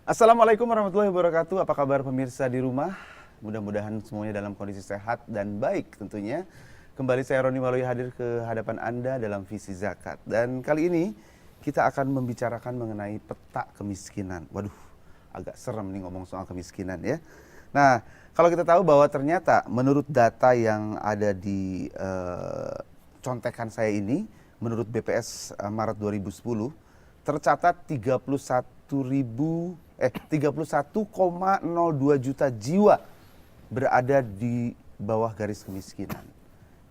Assalamualaikum warahmatullahi wabarakatuh. Apa kabar pemirsa di rumah? Mudah-mudahan semuanya dalam kondisi sehat dan baik tentunya. Kembali saya Roni Waluyo hadir ke hadapan Anda dalam Visi Zakat. Dan kali ini kita akan membicarakan mengenai peta kemiskinan. Waduh, agak serem nih ngomong soal kemiskinan ya. Nah, kalau kita tahu bahwa ternyata menurut data yang ada di contekan saya ini, menurut BPS Maret 2010, tercatat 31,02 juta jiwa berada di bawah garis kemiskinan.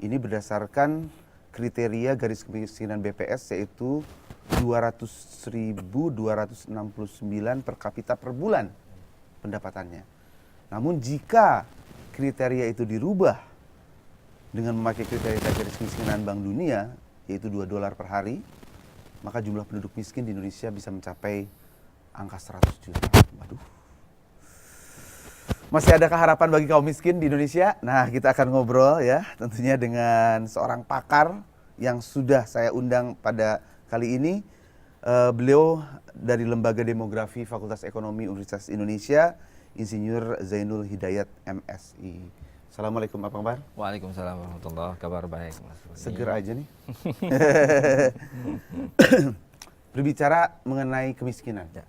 Ini berdasarkan kriteria garis kemiskinan BPS, yaitu 200.269 per kapita per bulan pendapatannya. Namun jika kriteria itu dirubah dengan memakai kriteria garis kemiskinan Bank Dunia, yaitu $2 per hari, maka jumlah penduduk miskin di Indonesia bisa mencapai angka 100 juta. Waduh. Masih adakah harapan bagi kaum miskin di Indonesia? Nah, kita akan ngobrol ya, tentunya dengan seorang pakar yang sudah saya undang pada kali ini. Beliau dari Lembaga Demografi Fakultas Ekonomi Universitas Indonesia, Insinyur Zainul Hidayat MSI. Assalamualaikum, apa kabar? Waalaikumsalam warahmatullahi wabarakatuh. Kabar baik, Mas. Seger aja nih. Berbicara mengenai kemiskinan, Ya.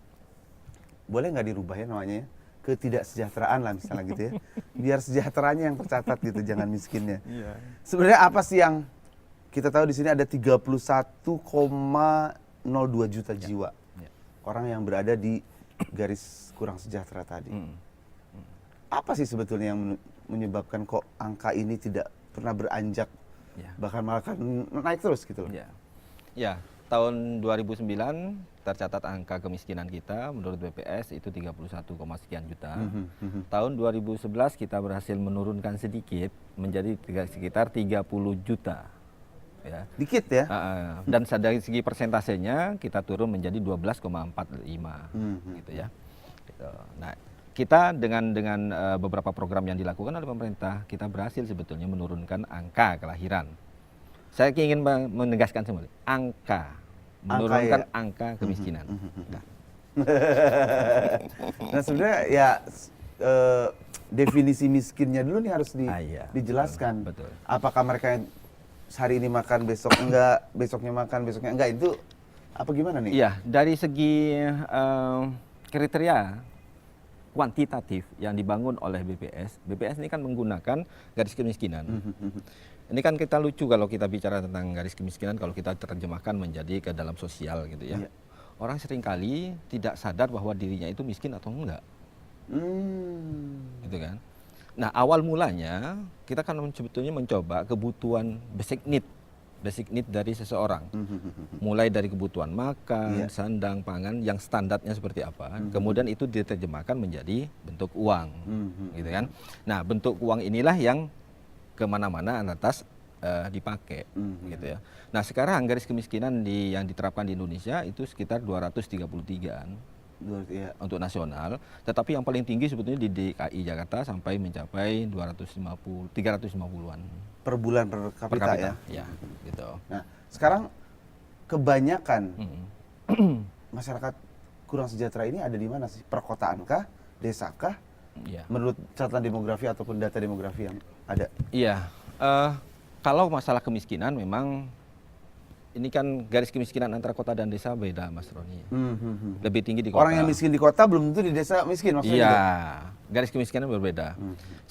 boleh nggak dirubah ya namanya ya? Ketidaksejahteraan lah misalnya gitu ya. Biar sejahteranya yang tercatat gitu, jangan miskinnya. Iya. Sebenarnya apa sih yang kita tahu di sini ada 31,02 juta jiwa Ya. orang yang berada di garis kurang sejahtera tadi. Apa sih sebetulnya yang menyebabkan kok angka ini tidak pernah beranjak, Ya. bahkan malah naik terus gitu loh? Ya. Ya, tahun 2009 tercatat angka kemiskinan kita menurut BPS itu 31, sekian juta. Tahun 2011 kita berhasil menurunkan sedikit menjadi sekitar 30 juta. Ya. Dikit ya? Dan dari segi persentasenya kita turun menjadi 12,45 gitu ya. Gitu. Nah, kita dengan beberapa program yang dilakukan oleh pemerintah, kita berhasil sebetulnya menurunkan angka kelahiran. Saya ingin menegaskan semua, menurunkan angka kemiskinan. Nah sebenarnya ya definisi miskinnya dulu nih harus dijelaskan. Betul. Apakah mereka yang hari ini makan, besok enggak, besoknya makan, besoknya enggak, itu apa gimana nih? Iya, dari segi kriteria kuantitatif yang dibangun oleh BPS ini kan menggunakan garis kemiskinan. Ini kan kita lucu kalau kita bicara tentang garis kemiskinan, kalau kita terjemahkan menjadi ke dalam sosial gitu ya. Orang seringkali tidak sadar bahwa dirinya itu miskin atau enggak. Gitu kan. Nah, awal mulanya kita kan sebetulnya mencoba kebutuhan basic need dari seseorang. Mulai dari kebutuhan makan, sandang, pangan yang standarnya seperti apa. Kemudian itu diterjemahkan menjadi bentuk uang. Gitu kan. Nah, bentuk uang inilah yang kemana-mana atas dipakai. Gitu ya. Nah, sekarang garis kemiskinan yang diterapkan di Indonesia itu sekitar 233-an. Untuk nasional, tetapi yang paling tinggi sebetulnya di DKI Jakarta sampai mencapai 350-an Per bulan per kapita ya? Ya, gitu. Nah, sekarang kebanyakan masyarakat kurang sejahtera ini ada di mana sih? Perkotaan kah? Desa kah? Ya. Menurut catatan demografi ataupun data demografi yang ada? Iya, kalau masalah kemiskinan memang ini kan garis kemiskinan antara kota dan desa beda, Mas Roni. Lebih tinggi di kota. Orang yang miskin di kota belum tentu di desa miskin maksudnya? Iya, garis kemiskinan berbeda.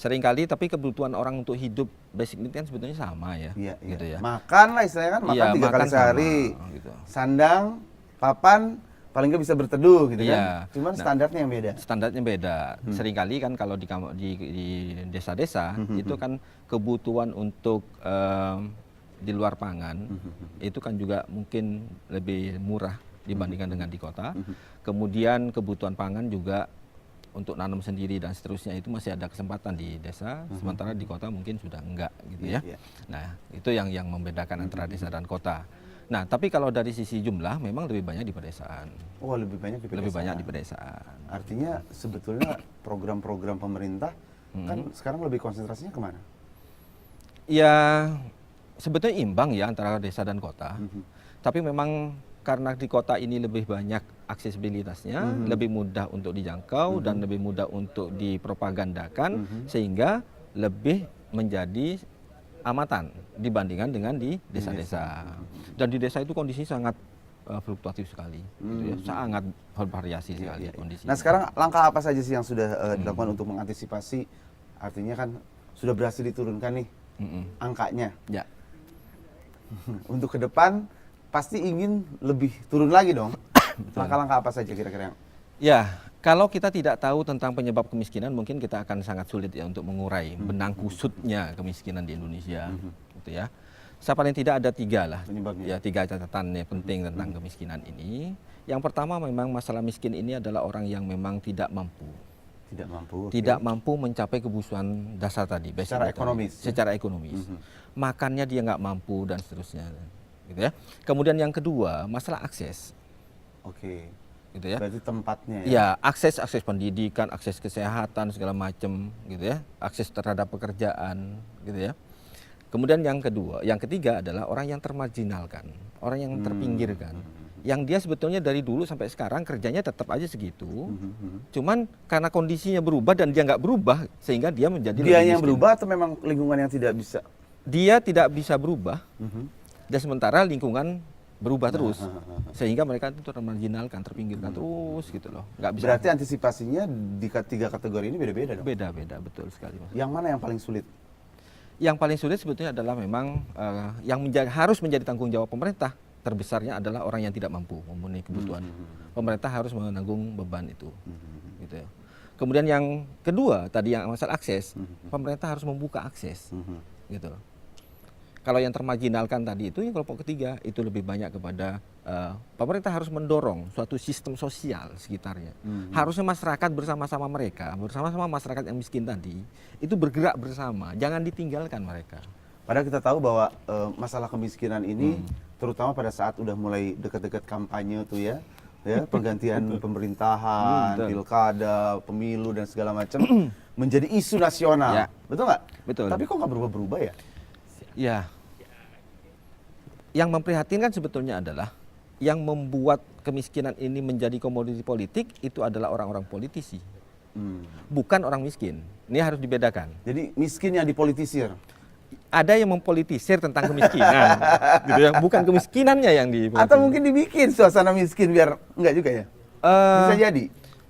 Seringkali tapi kebutuhan orang untuk hidup basic need kan sebetulnya sama ya. Gitu ya. Makan lah istilahnya kan, makan 3 kali sehari. Gitu. Sandang, papan, paling nggak bisa berteduh gitu kan. Cuman standarnya yang beda. Standarnya beda. Seringkali kan kalau di desa-desa itu kan kebutuhan untuk di luar pangan itu kan juga mungkin lebih murah dibandingkan dengan di kota. Kemudian kebutuhan pangan juga untuk nanam sendiri dan seterusnya itu masih ada kesempatan di desa, sementara di kota mungkin sudah enggak gitu ya. Nah, itu yang membedakan antara desa dan kota. Nah, tapi kalau dari sisi jumlah memang lebih banyak di pedesaan. Oh, lebih banyak di pedesaan. Lebih banyak di pedesaan. Artinya sebetulnya program-program pemerintah kan sekarang lebih konsentrasinya kemana? Ya, sebetulnya imbang ya antara desa dan kota. Tapi memang karena di kota ini lebih banyak aksesibilitasnya, lebih mudah untuk dijangkau dan lebih mudah untuk dipropagandakan, sehingga lebih menjadi amatan dibandingkan dengan di desa-desa. Dan di desa itu kondisi sangat fluktuatif sekali, gitu ya. Sangat bervariasi sekali kondisi. Nah sekarang langkah apa saja sih yang sudah dilakukan untuk mengantisipasi, artinya kan sudah berhasil diturunkan nih angkanya. Ya. Untuk ke depan pasti ingin lebih turun lagi dong. Langkah-langkah apa saja kira-kira yang... Ya, kalau kita tidak tahu tentang penyebab kemiskinan, mungkin kita akan sangat sulit ya untuk mengurai benang kusutnya kemiskinan di Indonesia, gitu ya. Saya paling tidak ada 3 lah, penyebabnya. ya 3 catatan yang penting tentang kemiskinan ini. Yang pertama memang masalah miskin ini adalah orang yang memang tidak mampu. Tidak mampu. Tidak mampu mencapai kebutuhan dasar tadi. Secara ekonomis. Secara ekonomis. Makannya dia nggak mampu dan seterusnya, gitu ya. Kemudian yang kedua masalah akses. Oke. Gitu ya. Berarti tempatnya ya. Ya, akses pendidikan, akses kesehatan segala macam, gitu ya. Akses terhadap pekerjaan, gitu ya. Kemudian yang ketiga adalah orang yang termarginalkan, orang yang terpinggirkan. Yang dia sebetulnya dari dulu sampai sekarang kerjanya tetap aja segitu. Cuman karena kondisinya berubah dan dia nggak berubah sehingga dia menjadi Dia lebih yang miskin. berubah atau memang lingkungan yang tidak bisa? Dia tidak bisa berubah. Dan sementara lingkungan berubah terus, sehingga mereka itu termarginalkan, terpinggirkan terus gitu loh. Nggak bisa. Berarti antisipasinya di 3 kategori ini beda-beda dong? Beda-beda, betul sekali, Mas. Yang mana yang paling sulit? Yang paling sulit sebetulnya adalah memang yang harus menjadi tanggung jawab pemerintah terbesarnya adalah orang yang tidak mampu memenuhi kebutuhan. Pemerintah harus menanggung beban itu, gitu ya. Kemudian yang kedua tadi yang masalah akses, pemerintah harus membuka akses, gitu loh. Kalau yang termarginalkan tadi itu, yang kelompok ketiga itu lebih banyak kepada pemerintah harus mendorong suatu sistem sosial sekitarnya. Harusnya masyarakat bersama-sama mereka, bersama-sama masyarakat yang miskin tadi, itu bergerak bersama, jangan ditinggalkan mereka. Padahal kita tahu bahwa masalah kemiskinan ini, terutama pada saat udah mulai dekat-dekat kampanye tuh ya pergantian pemerintahan, pilkada, pemilu dan segala macam, menjadi isu nasional, Ya. betul nggak? Betul. Tapi kok nggak berubah-berubah ya? Ya, yang memprihatinkan sebetulnya adalah yang membuat kemiskinan ini menjadi komoditi politik itu adalah orang-orang politisi, bukan orang miskin. Ini harus dibedakan. Jadi miskin yang dipolitisir. Ada yang mempolitisir tentang kemiskinan, gitu ya, bukan kemiskinannya yang Atau mungkin dibikin suasana miskin biar enggak juga ya? Bisa jadi.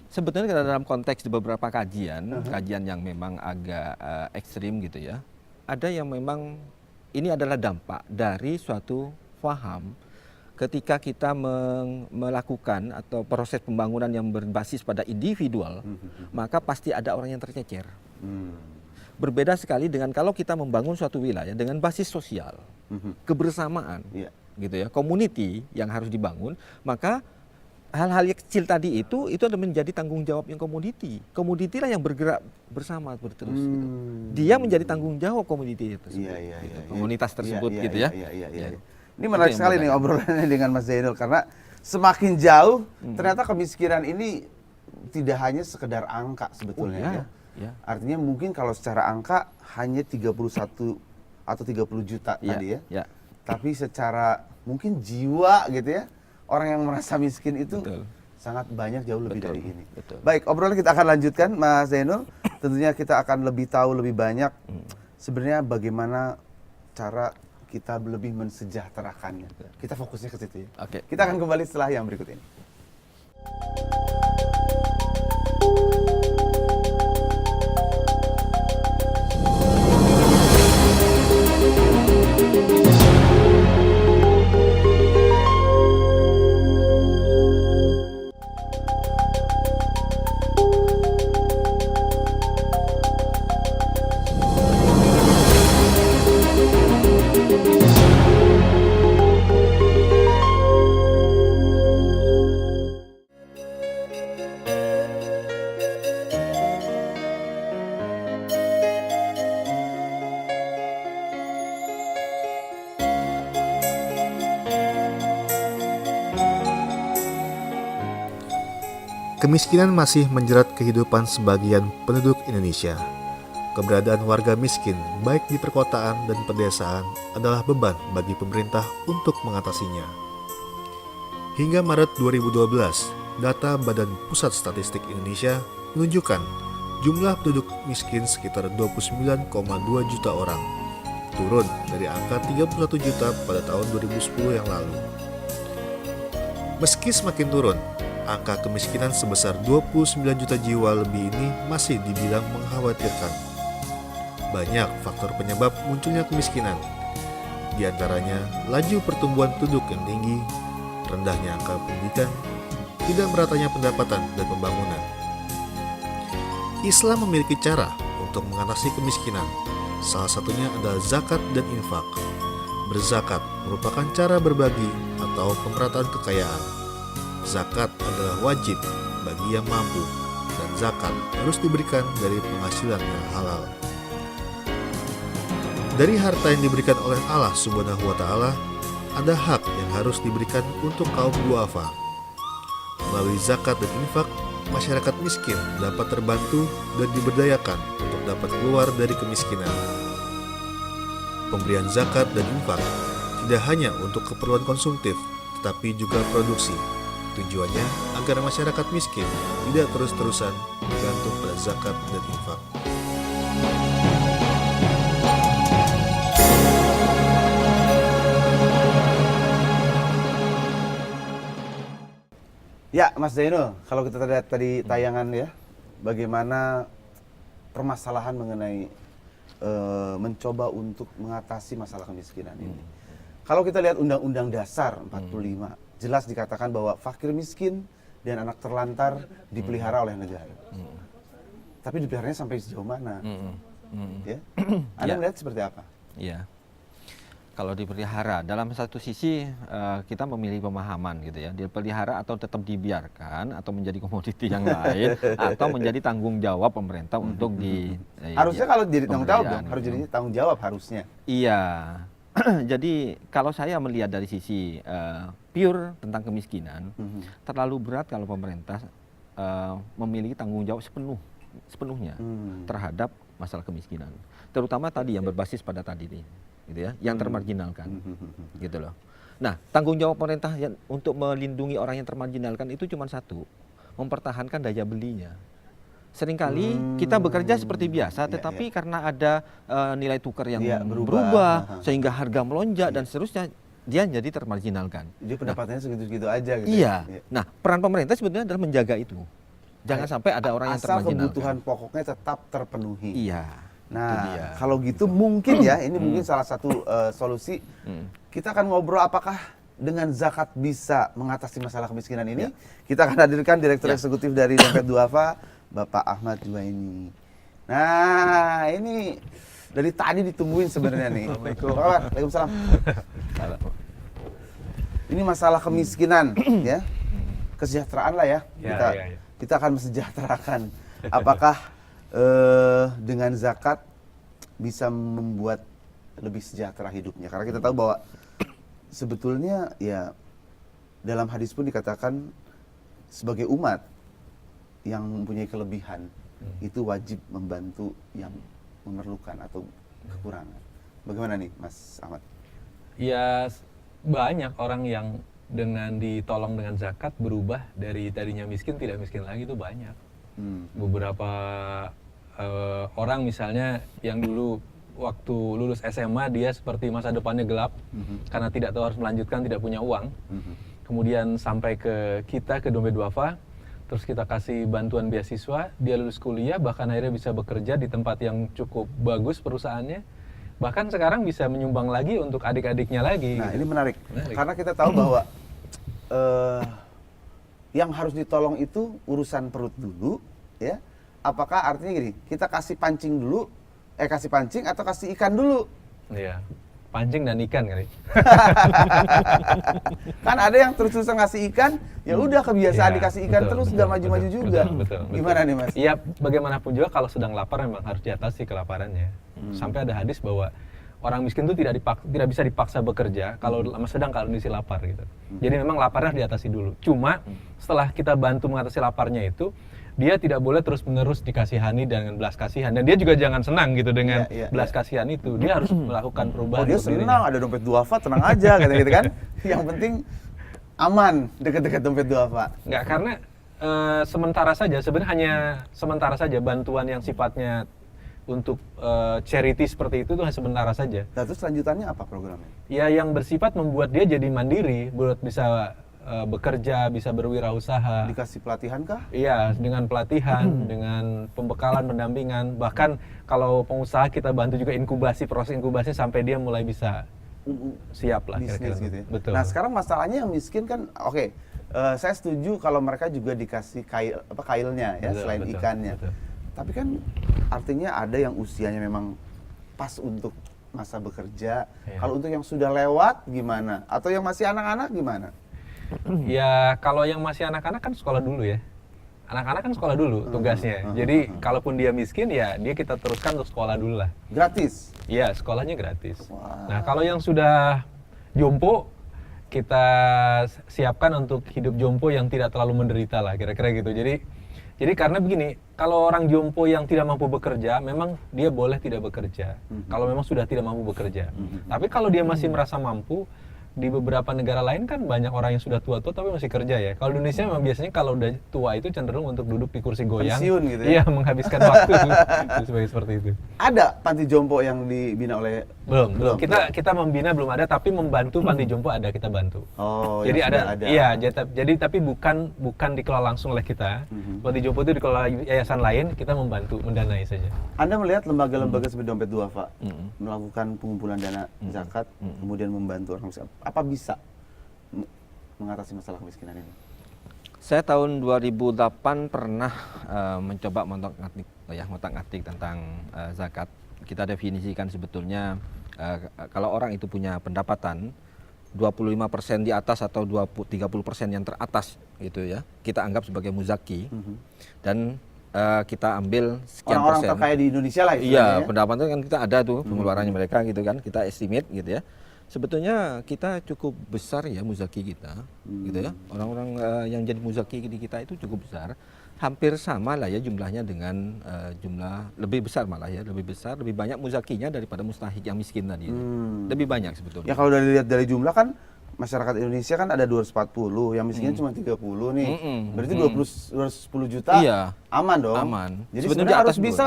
Sebetulnya dalam konteks di beberapa kajian yang memang agak ekstrim gitu ya, ada yang memang ini adalah dampak dari suatu faham ketika kita melakukan atau proses pembangunan yang berbasis pada individual, maka pasti ada orang yang tercecer. Berbeda sekali dengan kalau kita membangun suatu wilayah dengan basis sosial, kebersamaan, gitu ya, community yang harus dibangun, maka hal-hal yang kecil tadi itu ada menjadi tanggung jawab yang komoditi. Komoditi lah yang bergerak bersama terus. Gitu. Dia menjadi tanggung jawab komoditi tersebut, gitu. Komunitas tersebut, gitu ya. Ini menarik sekali nih obrolannya dengan Mas Zainul, karena semakin jauh ternyata kemiskinan ini tidak hanya sekedar angka sebetulnya. Ya. Artinya mungkin kalau secara angka hanya 31 atau 30 juta tadi ya. Tapi secara mungkin jiwa gitu ya, orang yang merasa miskin itu sangat banyak, jauh lebih dari ini. Baik, obrolan kita akan lanjutkan Mas Zainul. Tentunya kita akan lebih tahu lebih banyak sebenarnya bagaimana cara kita lebih mensejahterakannya. Kita fokusnya ke situ ya. Kita akan kembali setelah yang berikut ini. Kemiskinan masih menjerat kehidupan sebagian penduduk Indonesia. Keberadaan warga miskin, baik di perkotaan dan pedesaan, adalah beban bagi pemerintah untuk mengatasinya. Hingga Maret 2012, data Badan Pusat Statistik Indonesia menunjukkan jumlah penduduk miskin sekitar 29,2 juta orang, turun dari angka 31 juta pada tahun 2010 yang lalu. Meski semakin turun, angka kemiskinan sebesar 29 juta jiwa lebih ini masih dibilang mengkhawatirkan. Banyak faktor penyebab munculnya kemiskinan, di antaranya laju pertumbuhan penduduk yang tinggi, rendahnya angka pendidikan, tidak meratanya pendapatan dan pembangunan. Islam memiliki cara untuk mengatasi kemiskinan. Salah satunya adalah zakat dan infak. Berzakat merupakan cara berbagi atau pemerataan kekayaan. Zakat adalah wajib bagi yang mampu, dan zakat harus diberikan dari penghasilan yang halal. Dari harta yang diberikan oleh Allah Subhanahu wa Ta'ala, ada hak yang harus diberikan untuk kaum duafa. Melalui zakat dan infak, masyarakat miskin dapat terbantu dan diberdayakan untuk dapat keluar dari kemiskinan. Pemberian zakat dan infak tidak hanya untuk keperluan konsumtif, tetapi juga produksi. Tujuannya agar masyarakat miskin tidak terus-terusan bergantung pada zakat dan infak. Ya, Mas Zainul, kalau kita lihat tadi tayangan ya, bagaimana permasalahan mengenai mencoba untuk mengatasi masalah kemiskinan ini. Kalau kita lihat Undang-Undang Dasar 45, jelas dikatakan bahwa fakir miskin dan anak terlantar dipelihara oleh negara. Tapi dipeliharanya sampai sejauh mana? Ya? Anda melihat seperti apa? Iya. Kalau dipelihara, dalam satu sisi kita memilih pemahaman gitu ya, dipelihara atau tetap dibiarkan atau menjadi komoditi yang lain atau menjadi tanggung jawab pemerintah untuk harusnya kalau jadi tanggung jawab dong, harus jadi tanggung jawab harusnya. Iya. Jadi kalau saya melihat dari sisi pure tentang kemiskinan, terlalu berat kalau pemerintah memiliki tanggung jawab sepenuhnya terhadap masalah kemiskinan, terutama tadi yang berbasis pada tadi nih. Gitu ya, yang termarginalkan, gitu loh. Nah, tanggung jawab pemerintah untuk melindungi orang yang termarginalkan itu cuma satu, mempertahankan daya belinya. Seringkali kita bekerja seperti biasa, tetapi karena ada nilai tukar yang berubah, sehingga harga melonjak dan seterusnya, dia jadi termarginalkan. Jadi pendapatannya segitu-segitu aja gitu. Iya. Nah, peran pemerintah sebetulnya adalah menjaga itu. Jangan sampai ada orang yang termarginalkan. Asal kebutuhan pokoknya tetap terpenuhi. Iya. Nah, kalau gitu mungkin ya, ini mungkin salah satu solusi. Kita akan ngobrol apakah dengan zakat bisa mengatasi masalah kemiskinan ini. Kita akan hadirkan Direktur Eksekutif dari Dompet Duafa, Bapak Ahmad Juwaini. Nah, ini dari tadi ditungguin sebenarnya nih. Waalaikumsalam. Ini masalah kemiskinan, ya. Kesejahteraan lah ya. Kita akan mesejahterakan. Apakah dengan zakat bisa membuat lebih sejahtera hidupnya? Karena kita tahu bahwa sebetulnya ya dalam hadis pun dikatakan sebagai umat yang mempunyai kelebihan itu wajib membantu yang memerlukan atau kekurangan. Bagaimana nih Mas Ahmad? Ya banyak orang yang dengan ditolong dengan zakat berubah dari tadinya miskin tidak miskin lagi, itu banyak. Beberapa orang misalnya yang dulu waktu lulus SMA dia seperti masa depannya gelap karena tidak tahu harus melanjutkan, tidak punya uang. Kemudian sampai ke kita, ke Dompet Duafa, terus kita kasih bantuan beasiswa, dia lulus kuliah, bahkan akhirnya bisa bekerja di tempat yang cukup bagus perusahaannya. Bahkan sekarang bisa menyumbang lagi untuk adik-adiknya lagi. Nah, ini menarik. Karena kita tahu bahwa yang harus ditolong itu urusan perut dulu, ya. Apakah artinya gini, kita kasih pancing dulu, kasih pancing atau kasih ikan dulu? Iya, pancing dan ikan kali. Kan ada yang terus-terusan ngasih ikan, ya udah kebiasaan dikasih ikan terus, nggak maju-maju juga. Betul. Gimana nih Mas? Iya, bagaimanapun juga kalau sedang lapar memang harus diatasi kelaparannya. Sampai ada hadis bahwa orang miskin itu tidak bisa dipaksa bekerja kalau sedang kondisi lapar gitu. Jadi memang laparnya harus diatasi dulu. Cuma setelah kita bantu mengatasi laparnya itu, dia tidak boleh terus-menerus dikasihani dengan belas kasihan, dan dia juga jangan senang gitu dengan belas kasihan itu. Dia harus melakukan perubahan. Oh, dia senang ada Dompet Duafa, tenang aja gitu kan. Yang penting aman dekat-dekat dompet duafa? Nggak, karena sementara saja, sebenarnya hanya sementara saja bantuan yang sifatnya untuk charity seperti itu tuh hanya sementara saja. Nah, terus lanjutannya apa programnya? Ya yang bersifat membuat dia jadi mandiri, buat bisa bekerja, bisa berwirausaha. Dikasih pelatihan kah? Iya, dengan pelatihan, dengan pembekalan, pendampingan. Bahkan kalau pengusaha kita bantu juga inkubasi, proses inkubasi sampai dia mulai bisa siap lah Bisnis kira-kira. gitu ya. Betul. Nah, sekarang masalahnya yang miskin kan, oke, saya setuju kalau mereka juga dikasih kailnya ya, Betul, selain betul, ikannya. betul. Tapi kan artinya ada yang usianya memang pas untuk masa bekerja. Iya. Kalau untuk yang sudah lewat gimana? Atau yang masih anak-anak gimana? Ya kalau yang masih anak-anak kan sekolah dulu ya. Anak-anak kan sekolah dulu tugasnya. Jadi kalaupun dia miskin ya dia kita teruskan untuk sekolah dulu lah. Gratis? Iya, sekolahnya gratis. Wah. Nah, kalau yang sudah jompo kita siapkan untuk hidup jompo yang tidak terlalu menderita lah kira-kira gitu. Jadi karena begini, kalau orang jompo yang tidak mampu bekerja, memang dia boleh tidak bekerja. Kalau memang sudah tidak mampu bekerja. Tapi kalau dia masih merasa mampu, di beberapa negara lain kan banyak orang yang sudah tua-tua tapi masih kerja ya. Kalau di Indonesia memang biasanya kalau udah tua itu cenderung untuk duduk di kursi goyang. Pensiun gitu ya? Iya, menghabiskan waktu seperti itu. Ada panti jompo yang dibina oleh... Belum. Kita membina belum ada, tapi membantu panti jompo ada, kita bantu. Oh, Jadi yang sudah ada. Iya, jadi tapi bukan dikelola langsung oleh kita. Panti jompo itu dikelola yayasan lain, kita membantu, mendanai saja. Anda melihat lembaga-lembaga seperti Dompet Duafa melakukan pengumpulan dana zakat, kemudian membantu orang miskin. Apa bisa mengatasi masalah kemiskinan ini? Saya tahun 2008 pernah mencoba ngotak-ngatik tentang zakat. Kita definisikan sebetulnya kalau orang itu punya pendapatan 25% di atas atau 30% yang teratas gitu ya, kita anggap sebagai muzaki. Dan kita ambil sekian Orang-orang persen. terkaya di Indonesia lah Iya, istilahnya ya. pendapatan kan kita ada tuh pengeluarannya mereka gitu kan, kita estimate gitu ya. Sebetulnya kita cukup besar ya muzaki kita, gitu ya. Orang-orang yang jadi muzaki di kita itu cukup besar, hampir sama lah ya jumlahnya dengan jumlah lebih besar malah ya, lebih besar, lebih banyak muzakinya daripada mustahik yang miskin tadi. Lebih banyak sebetulnya. Ya kalau dilihat dari jumlah kan masyarakat Indonesia kan ada 240, yang miskinnya cuma 30 nih. Berarti 210 juta Iya. aman dong. Aman. Jadi Sebenarnya sebenarnya harus atas bisa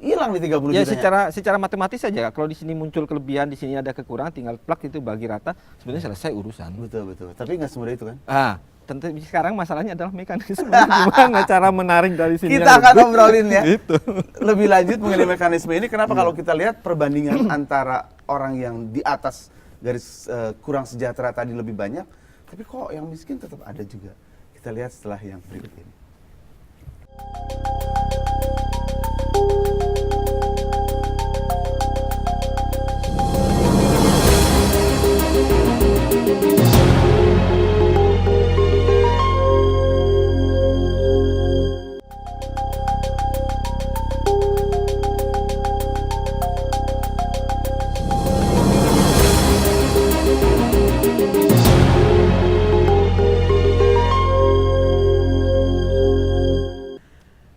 hilang di 30 Ya jutanya. secara matematis saja, kalau di sini muncul kelebihan, di sini ada kekurangan, tinggal plak itu bagi rata, sebenarnya selesai urusan. Betul. Tapi nggak semudah itu kan. Tentu sekarang masalahnya adalah mekanisme gimana cara menarik dari sini. Kita akan obrolin ya. Itu. Lebih lanjut mengenai mekanisme ini. Kenapa kalau kita lihat perbandingan antara orang yang di atas garis kurang sejahtera tadi lebih banyak, tapi kok yang miskin tetap ada juga. Kita lihat setelah yang berikut ini.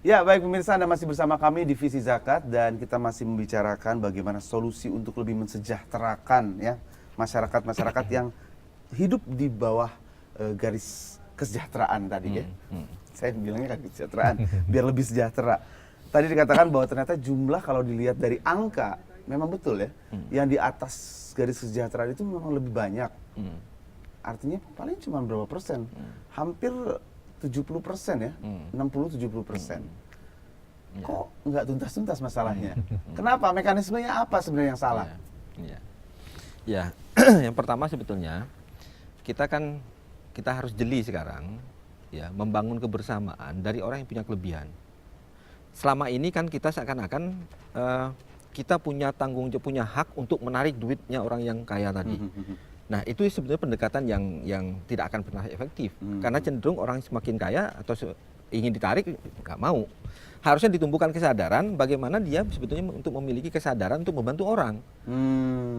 Ya, baik pemirsa, Anda masih bersama kami di Visi Zakat dan kita masih membicarakan bagaimana solusi untuk lebih mensejahterakan ya masyarakat-masyarakat yang hidup di bawah garis kesejahteraan tadi ya. Saya bilangnya kan kesejahteraan, biar lebih sejahtera. Tadi dikatakan bahwa ternyata jumlah kalau dilihat dari angka memang betul ya, yang di atas garis kesejahteraan itu memang lebih banyak. Artinya paling cuma berapa persen? Hampir 70% ya, 60-70%. Kok nggak tuntas-tuntas masalahnya? Kenapa? Mekanismenya apa sebenarnya yang salah? Ya, yang pertama sebetulnya kita harus jeli sekarang, ya, membangun kebersamaan dari orang yang punya kelebihan. Selama ini kan kita seakan-akan kita punya tanggung jawab, punya hak untuk menarik duitnya orang yang kaya tadi. Nah, itu sebenarnya pendekatan yang tidak akan pernah efektif, karena cenderung orang semakin kaya atau ingin ditarik nggak mau. Harusnya ditumbuhkan kesadaran bagaimana dia sebetulnya untuk memiliki kesadaran untuk membantu orang.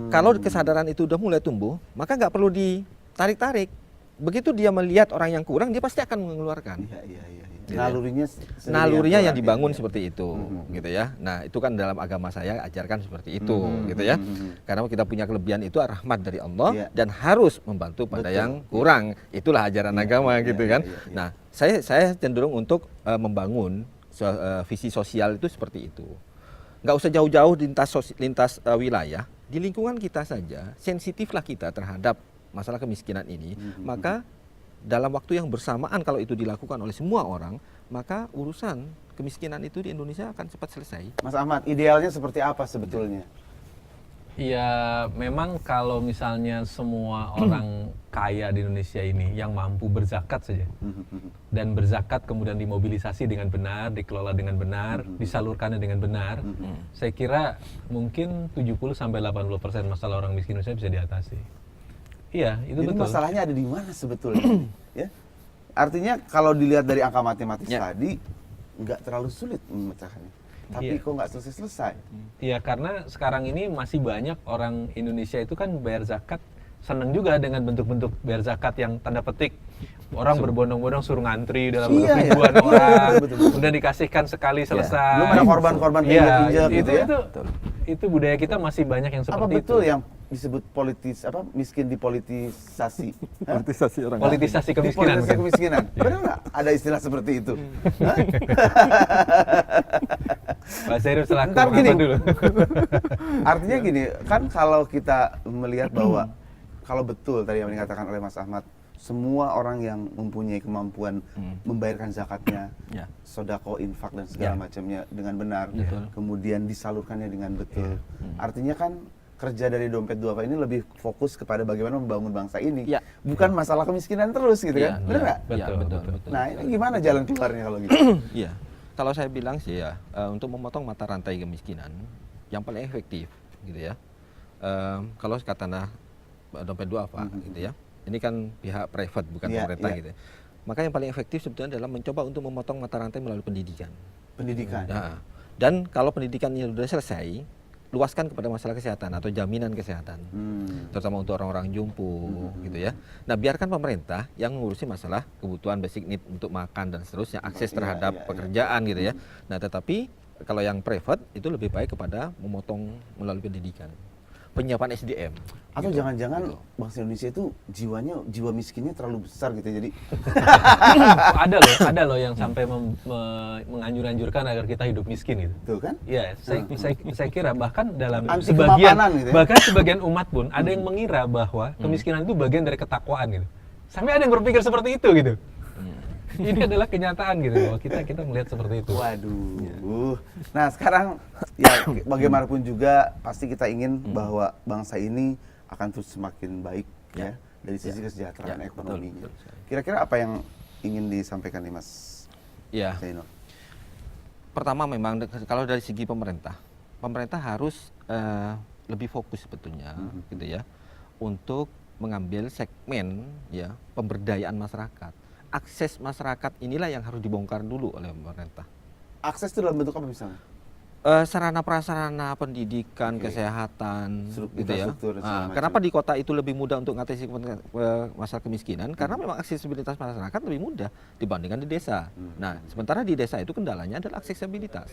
Kalau kesadaran itu udah mulai tumbuh, maka nggak perlu ditarik-tarik. Begitu dia melihat orang yang kurang, dia pasti akan mengeluarkan. Iya. Gitu ya. Nalurinya Nalurinya yang sedemikian dibangun kuat, ya. seperti itu, gitu ya. Nah, itu kan dalam agama saya ajarkan seperti itu, gitu ya. Karena kita punya kelebihan itu rahmat dari Allah Iya. dan harus membantu pada Betul. yang kurang. Itulah ajaran agama, iya, gitu iya, kan. iya, iya. Nah, saya cenderung untuk membangun visi sosial itu seperti itu. Nggak usah jauh-jauh lintas wilayah, di lingkungan kita saja sensitiflah kita terhadap masalah kemiskinan ini. Maka dalam waktu yang bersamaan kalau itu dilakukan oleh semua orang, maka urusan kemiskinan itu di Indonesia akan cepat selesai. Mas Ahmad, idealnya seperti apa sebetulnya? Ya memang kalau misalnya semua orang kaya di Indonesia ini yang mampu berzakat saja, dan berzakat kemudian dimobilisasi dengan benar, dikelola dengan benar, disalurkannya dengan benar, saya kira mungkin 70-80% masalah orang miskin Indonesia bisa diatasi. Iya, itu Jadi betul. masalahnya ada di mana sebetulnya? Ya, artinya kalau dilihat dari angka matematis Ya. tadi, nggak terlalu sulit memecahkannya. Tapi Iya. kok nggak selesai-selesai? Iya, karena sekarang ini masih banyak orang Indonesia itu kan bayar zakat, seneng juga dengan bentuk-bentuk bayar zakat yang tanda petik orang berbondong-bondong suruh ngantri dalam bentuk Iya, iya. ribuan Iya, orang, betul. kemudian dikasihkan sekali selesai. Belum ada korban-korban Iya, keinjak-injak gitu ya. itu budaya kita masih banyak yang Apa seperti betul itu. yang disebut miskin dipolitisasi? Hah? Politisasi orang. Politisasi kemiskinan. Dipolitisasi Mungkin. kemiskinan. Benar nggak ada istilah seperti itu? Hah? Pak Serif selaku Ntar gini. pengamat dulu. Artinya gini, kan kalau kita melihat bahwa kalau betul tadi yang dikatakan oleh Mas Ahmad, semua orang yang mempunyai kemampuan membayarkan zakatnya, Ya. sodako, infak dan segala Ya. macamnya dengan benar, Betul. kemudian disalurkannya dengan betul. Artinya kan kerja dari Dompet Duafa ini lebih fokus kepada bagaimana membangun bangsa ini, Ya. bukan masalah kemiskinan terus gitu kan, benar nggak? Betul, betul, betul. betul. Nah ini gimana jalan keluarnya kalau gitu? Iya, kalau saya bilang sih ya, untuk memotong mata rantai kemiskinan, yang paling efektif, gitu ya. Kalau katakanlah Dompet Duafa, gitu ya. Ini kan pihak private bukan Iya, pemerintah, iya. gitu. Ya. Maka yang paling efektif sebetulnya adalah mencoba untuk memotong mata rantai melalui pendidikan. Pendidikan. Nah, dan kalau pendidikannya sudah selesai, luaskan kepada masalah kesehatan atau jaminan kesehatan, terutama untuk orang-orang jumpu, gitu ya. Nah, biarkan pemerintah yang mengurusi masalah kebutuhan basic need untuk makan dan seterusnya, akses Iya, terhadap iya, iya. pekerjaan, gitu ya. Nah, tetapi kalau yang private itu lebih baik kepada memotong melalui pendidikan, penyiapan SDM. Atau gitu. jangan-jangan bangsa Indonesia itu jiwa miskinnya terlalu besar gitu jadi ada loh yang sampai menganjur-anjurkan agar kita hidup miskin gitu. tuh kan? Ya, saya kira bahkan dalam Anti sebagian kemapanan gitu ya? bahkan sebagian umat pun ada yang mengira bahwa kemiskinan itu bagian dari ketakwaan gitu. Sampai ada yang berpikir seperti itu gitu. Ini adalah kenyataan gitu bahwa kita melihat seperti itu. Waduh. Nah sekarang ya bagaimanapun juga pasti kita ingin bahwa bangsa ini akan terus semakin baik ya dari sisi kesejahteraan Ya, ekonominya. betul sekali. Kira-kira apa yang ingin disampaikan nih Mas Ya, Zainul? pertama memang kalau dari segi pemerintah harus lebih fokus sebetulnya, gitu ya, untuk mengambil segmen ya pemberdayaan masyarakat. Akses masyarakat inilah yang harus dibongkar dulu oleh pemerintah. Akses itu dalam bentuk apa misalnya? Sarana prasarana pendidikan, Oke. kesehatan, Struktur- gitu ya. infrastruktur dan segala macam. Kenapa di kota itu lebih mudah untuk mengatasi masalah kemiskinan? Karena memang aksesibilitas masyarakat lebih mudah dibandingkan di desa. Nah, sementara di desa itu kendalanya adalah aksesibilitas.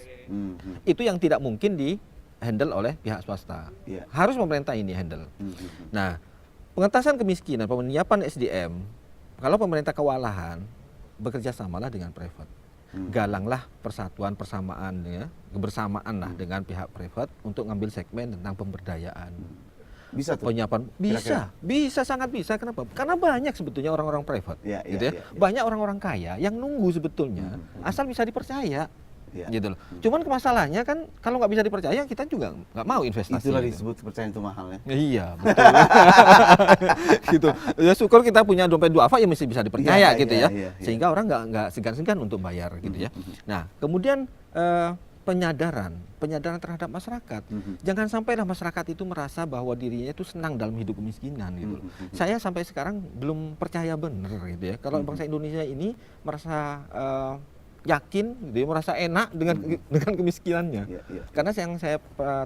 Itu yang tidak mungkin di handle oleh pihak swasta. Iya. Harus pemerintah ini handle. Nah, pengentasan kemiskinan, penyiapan SDM, kalau pemerintah kewalahan, bekerja samalah dengan private. Galanglah persatuan, persamaan, ya, kebersamaan lah dengan pihak private untuk ngambil segmen tentang pemberdayaan. Bisa tuh? Penyiapan bisa sangat bisa. Kenapa? Karena banyak sebetulnya orang-orang private, Ya, gitu ya. ya. Banyak orang-orang kaya yang nunggu sebetulnya, asal bisa dipercaya. Ya. Gitu loh. Cuman masalahnya kan kalau nggak bisa dipercaya kita juga nggak mau investasi. Itulah gitu. disebut kepercayaan itu mahal ya. Iya, betul. Gitu. Ya syukur kita punya Dompet Duafa ya mesti bisa dipercaya Iya, gitu iya, ya. iya, iya. Sehingga orang nggak segan-segan untuk bayar gitu ya. Nah, kemudian penyadaran terhadap masyarakat. Jangan sampailah masyarakat itu merasa bahwa dirinya itu senang dalam hidup kemiskinan gitu loh. Saya sampai sekarang belum percaya benar gitu ya. Kalau bangsa Indonesia ini merasa yakin gitu ya, merasa enak dengan kemiskinannya. Iya, iya. Karena yang saya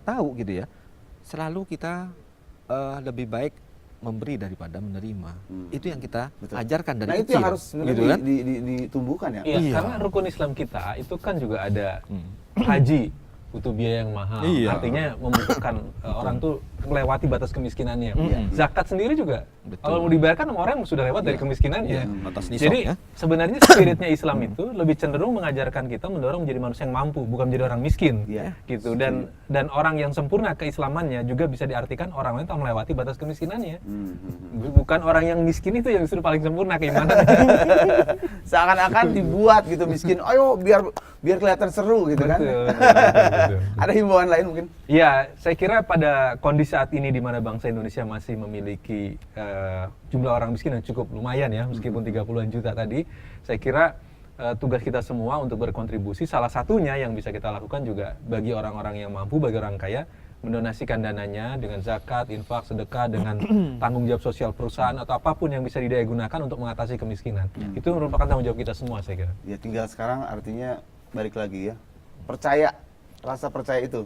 tahu gitu ya, selalu kita lebih baik memberi daripada menerima. Itu yang kita ajarkan dari Nah, itu kecil. yang harus sebenarnya gitu kan? ditumbuhkan ya. Iya, karena rukun Islam kita itu kan juga ada haji, butuh biaya yang mahal. Iya. Artinya membutuhkan orang tuh melewati batas kemiskinannya. Zakat sendiri juga kalau mau dibayarkan orang yang sudah lewat dari kemiskinannya. Batas nisab, Jadi ya. sebenarnya spiritnya Islam itu lebih cenderung mengajarkan kita mendorong menjadi manusia yang mampu, bukan menjadi orang miskin. Iya. Gitu. Dan orang yang sempurna keislamannya juga bisa diartikan orang yang telah melewati batas kemiskinannya. Bukan orang yang miskin itu yang justru paling sempurna keimanannya. Seakan-akan dibuat gitu miskin. Ayo biar kelihatan seru gitu kan. Betul. Ada himbauan lain mungkin? Ya, saya kira pada kondisi saat ini di mana bangsa Indonesia masih memiliki jumlah orang miskin yang cukup lumayan ya, meskipun 30-an juta tadi, saya kira tugas kita semua untuk berkontribusi, salah satunya yang bisa kita lakukan juga bagi orang-orang yang mampu, bagi orang kaya, mendonasikan dananya dengan zakat, infak, sedekah, dengan tanggung jawab sosial perusahaan atau apapun yang bisa didaya gunakan untuk mengatasi kemiskinan. Itu merupakan tanggung jawab kita semua, saya kira. Ya tinggal sekarang artinya balik lagi ya. Percaya, rasa percaya itu.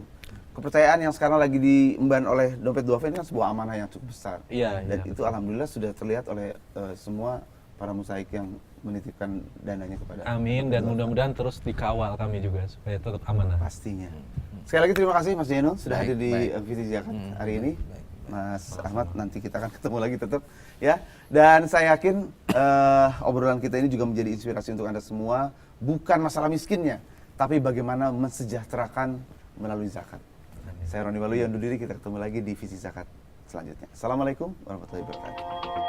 Kepercayaan yang sekarang lagi diemban oleh Dompet Duafa ini kan sebuah amanah yang cukup besar. Iya, Dan iya, itu alhamdulillah sudah terlihat oleh semua para musaik yang menitipkan dananya kepada Amin, Dompet dan Duafa. mudah-mudahan terus dikawal kami juga supaya tetap amanah. Pastinya. Sekali lagi terima kasih Mas Jeno sudah Baik, hadir di baik. Visi Zakat hari ini. Mas Ahmad, nanti kita akan ketemu lagi tetap ya. Dan saya yakin obrolan kita ini juga menjadi inspirasi untuk Anda semua. Bukan masalah miskinnya, tapi bagaimana mensejahterakan melalui zakat. Saya Roni Waluyo undur diri, kita ketemu lagi di Visi Zakat selanjutnya. Assalamualaikum warahmatullahi wabarakatuh.